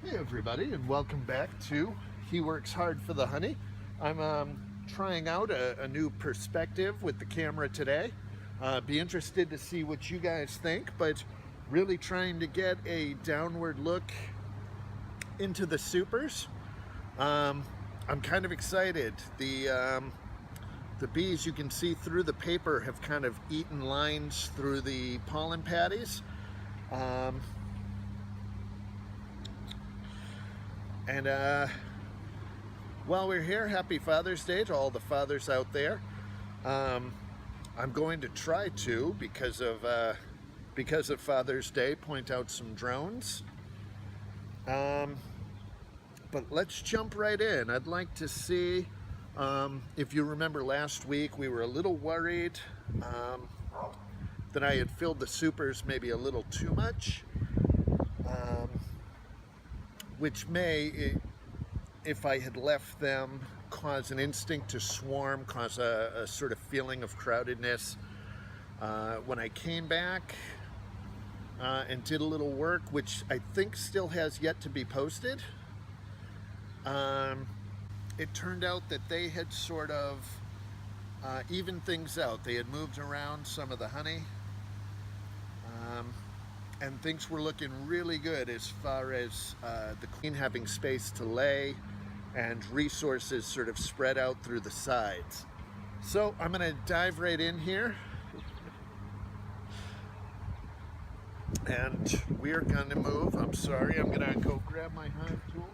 Hey everybody, and welcome back to He Works Hard for the Honey. I'm trying out a new perspective with the camera today. Be interested to see what you guys think, but really trying to get a downward look into the supers. I'm kind of excited. The bees, you can see through the paper, have kind of eaten lines through the pollen patties. And while we're here, happy Father's Day to all the fathers out there. I'm going to try to, because of Father's Day, point out some drones. But let's jump right in. I'd like to see, if you remember last week, we were a little worried that I had filled the supers maybe a little too much. Which may, if I had left them, cause an instinct to swarm, cause a sort of feeling of crowdedness. When I came back and did a little work, which I think still has yet to be posted, it turned out that they had sort of evened things out. They had moved around some of the honey. And things were looking really good as far as the queen having space to lay and resources sort of spread out through the sides. So I'm going to dive right in here. And we're going to move. I'm sorry, I'm going to go grab my hive tool,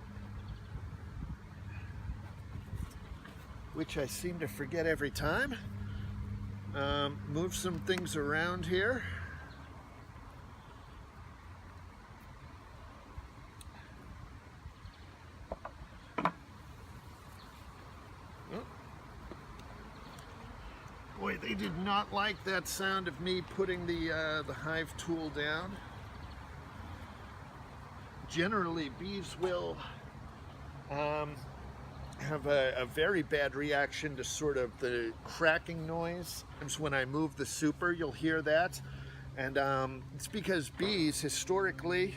which I seem to forget every time. Move some things around here. Boy, they did not like that sound of me putting the hive tool down. Generally, bees will have a very bad reaction to sort of the cracking noise. When I move the super, you'll hear that. And it's because bees historically,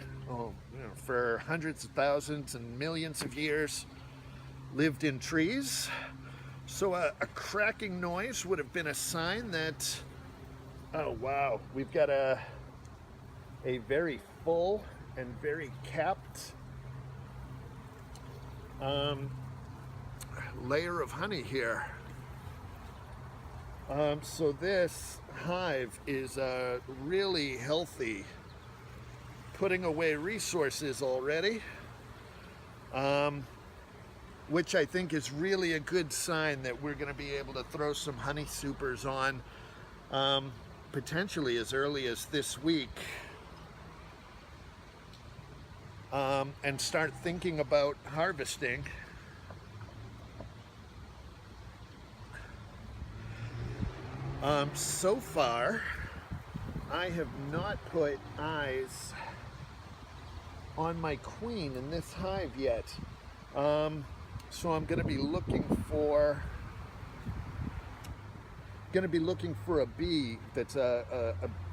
for hundreds of thousands and millions of years, lived in trees. So a cracking noise would have been a sign that, oh wow, we've got a very full and very capped layer of honey here. So this hive is really healthy, putting away resources already. Which I think is really a good sign that we're going to be able to throw some honey supers on potentially as early as this week, and start thinking about harvesting. So far, I have not put eyes on my queen in this hive yet. So I'm going to be looking for a bee that's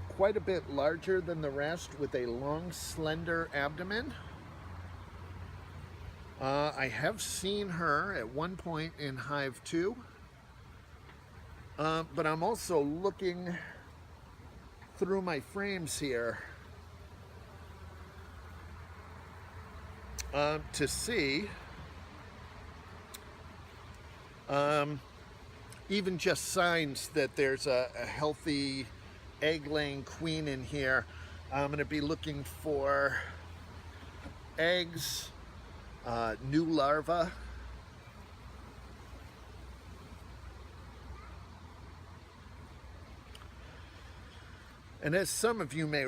quite a bit larger than the rest, with a long, slender abdomen. I have seen her at one point in Hive 2, but I'm also looking through my frames here to see even just signs that there's a healthy egg-laying queen in here. I'm going to be looking for eggs, new larvae, and as some of you may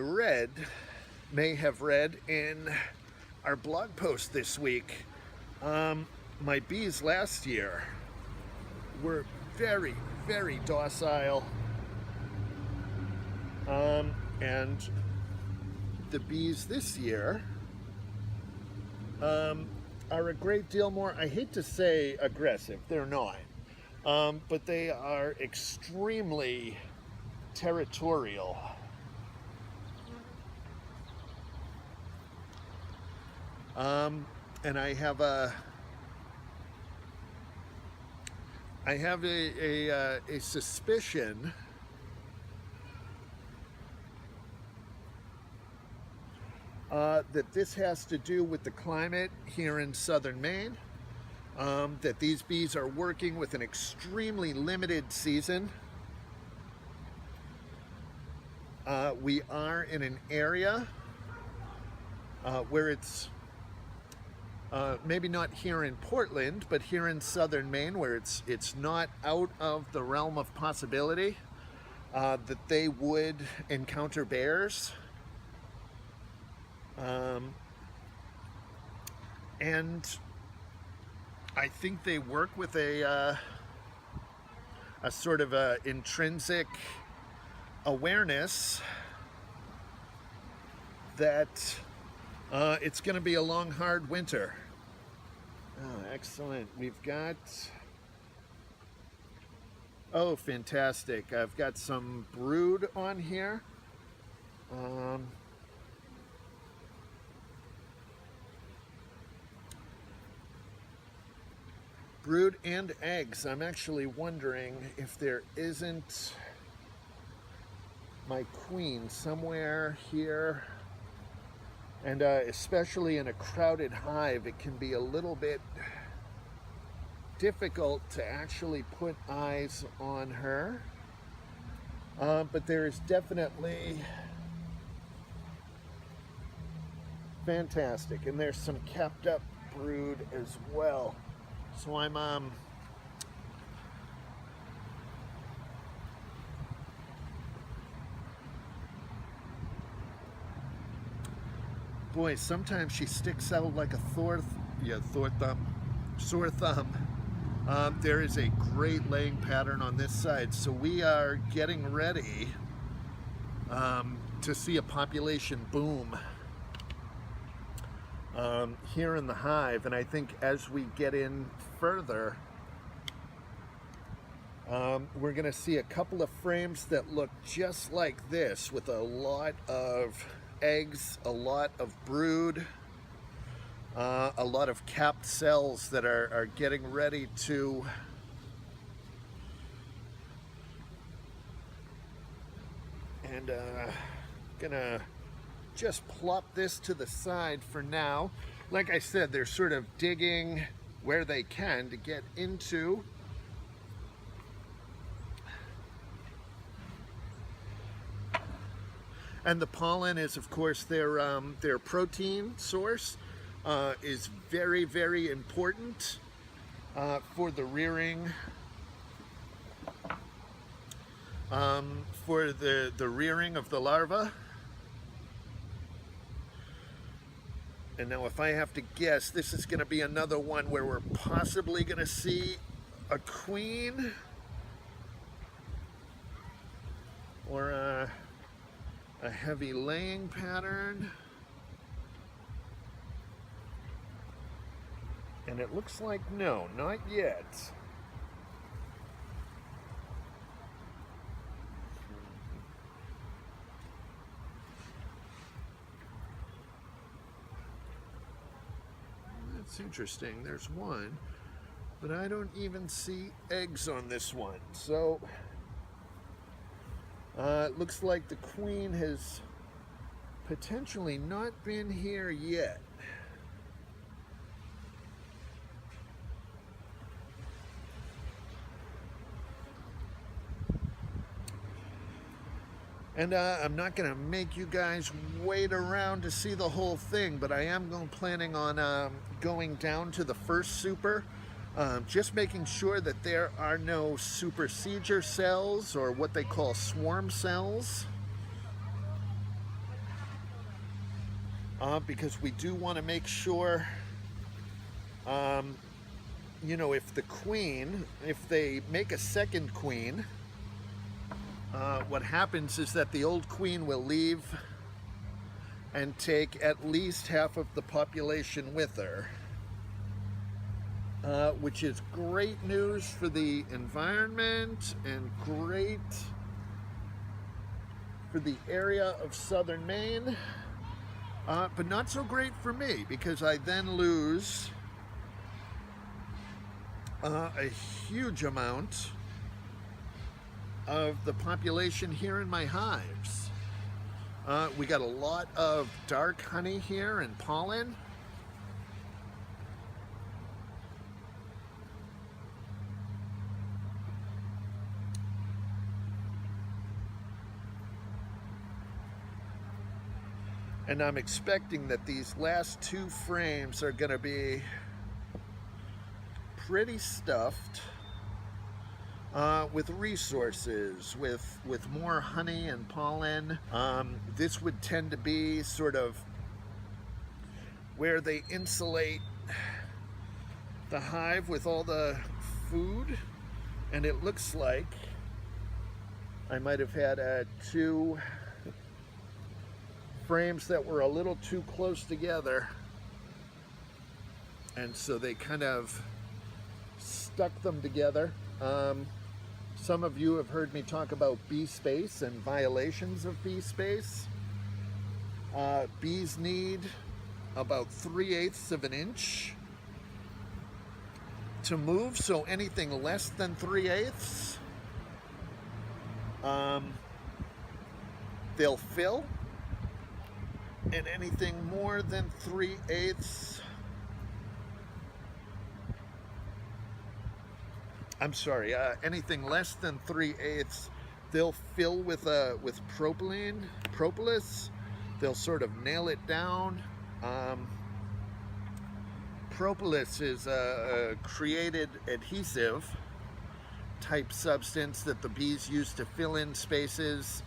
have read in our blog post this week, my bees last year were very, very docile, and the bees this year are a great deal more, I hate to say aggressive, they're not, but they are extremely territorial. And I have a suspicion that this has to do with the climate here in southern Maine, that these bees are working with an extremely limited season. We are in an area where it's maybe not here in Portland, but here in southern Maine, where it's not out of the realm of possibility that they would encounter bears. And I think they work with a sort of a intrinsic awareness that it's going to be a long, hard winter. Oh, excellent. We've got... Oh, fantastic. I've got some brood on here. Brood and eggs. I'm actually wondering if there isn't my queen somewhere here. And especially in a crowded hive, it can be a little bit difficult to actually put eyes on her. But there is definitely... Fantastic. And there's some kept up brood as well. So I'm boy, sometimes she sticks out like a sore thumb. There is a great laying pattern on this side, so we are getting ready to see a population boom here in the hive. And I think as we get in further, we're going to see a couple of frames that look just like this, with a lot of eggs, a lot of brood, a lot of capped cells that are getting ready to and gonna just plop this to the side for now. Like I said, they're sort of digging where they can to get into and the pollen is, of course, their protein source is very, very important for the rearing, for the rearing of the larva. And now, if I have to guess, this is going to be another one where we're possibly going to see a queen or a heavy laying pattern. And it looks like no, not yet. That's interesting. There's one, but I don't even see eggs on this one. So it looks like the queen has potentially not been here yet. And I'm not going to make you guys wait around to see the whole thing, but I am planning on going down to the first super, just making sure that there are no supersedure cells, or what they call swarm cells, because we do want to make sure, you know, if they make a second queen, what happens is that the old queen will leave and take at least half of the population with her, which is great news for the environment and great for the area of southern Maine. but not so great for me, because I then lose a huge amount of the population here in my hives. We got a lot of dark honey here and pollen. And I'm expecting that these last 2 frames are going to be pretty stuffed with resources, with more honey and pollen. This would tend to be sort of where they insulate the hive with all the food. And it looks like I might have had 2 frames that were a little too close together, and so they kind of stuck them together. Some of you have heard me talk about bee space and violations of bee space. Bees need about 3/8 of an inch to move, so anything less than 3/8 they'll fill, and anything more than 3/8, anything less than 3/8 they'll fill with propolis. They'll sort of nail it down. Propolis is a created adhesive type substance that the bees use to fill in spaces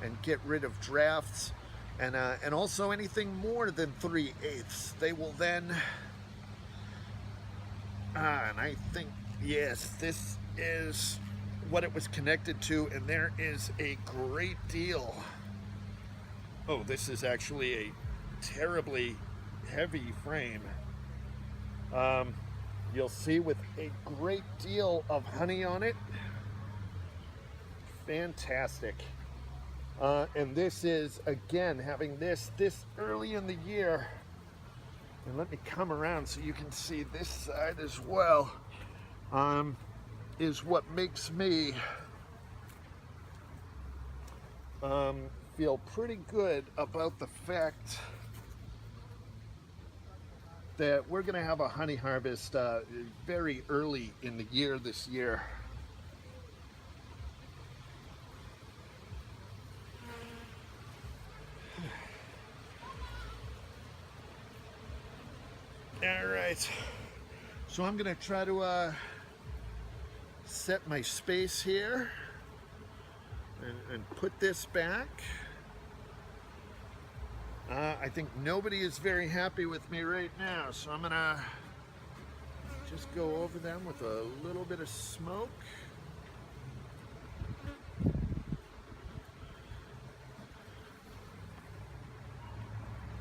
and get rid of drafts. And also anything more than 3/8 they will then, and I think, yes, this is what it was connected to, and there is a great deal. Oh, this is actually a terribly heavy frame. You'll see, with a great deal of honey on it. Fantastic. And this is, again, having this early in the year. And let me come around so you can see this side as well, is what makes me feel pretty good about the fact that we're going to have a honey harvest very early in the year this year. All right, so I'm gonna try to set my space here and put this back. I think nobody is very happy with me right now, so I'm gonna just go over them with a little bit of smoke.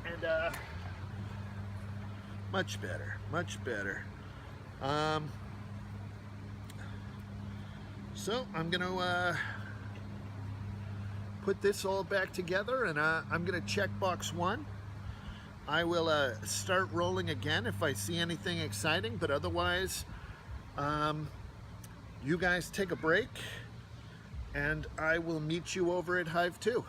And much better, much better. So I'm gonna put this all back together, and I'm gonna check box 1. I will start rolling again if I see anything exciting, but otherwise, you guys take a break, and I will meet you over at Hive 2.